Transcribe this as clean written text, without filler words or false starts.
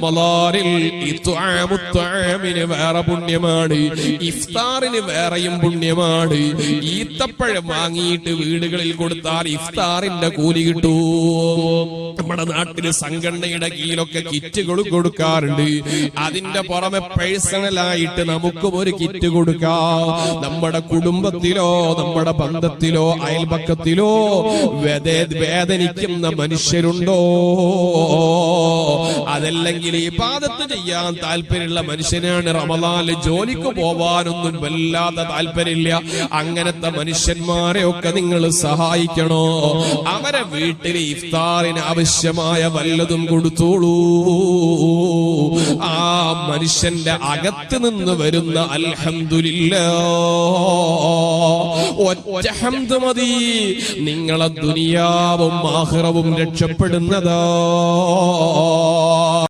റമളാനിൽ ഇത്ആമുത്ആമിന് വേറെ പുണ്യമാണ്, ഇഫ്താറിന് വേറെയും പുണ്യമാണ്. ഈത്തപ്പഴം വാങ്ങിയിട്ട് വീടുകളിൽ കൊടുത്താൽ ഇഫ്താറിന്റെ കൂലി കിട്ടൂ. നമ്മുടെ നാട്ടില് സംഘടനയുടെ കീഴിലൊക്കെ കിറ്റുകൾ കൊടുക്കാറുണ്ട്. അതിന്റെ പുറമെ പേഴ്സണലായിട്ട് നമുക്കും ഒരു കിറ്റ് കൊടുക്കാം. നമ്മുടെ കുടുംബത്തിലോ നമ്മുടെ ബന്ധത്തിലോ അയൽപക്കത്തിലോ വേദനിക്കുന്ന മനുഷ്യരുണ്ടോ, അതല്ലെങ്കിൽ ഇബാദത്ത് ചെയ്യാൻ താല്പര്യമുള്ള മനുഷ്യനാണ്, റമളാനിൽ ജോലിക്ക് പോവാനൊന്നും വല്ലാതെ താല്പര്യമില്ല, അങ്ങനത്തെ മനുഷ്യന്മാരെ ഒക്കെ നിങ്ങൾ സഹായിക്കണോ. അവരെ വീട്ടിൽ ഇഫ്താറിന് ആവശ്യമായ വല്ലതും കൊടുത്തോളൂ. ആ മനുഷ്യന്റെ അകത്ത് നിന്ന് വരുന്ന അൽഹംദുലില്ലാഹ് ഒറ്റ ഹംദ് മതി നിങ്ങളെ ദുനിയാവും ആഖിറവും രക്ഷപ്പെടുന്നതാ.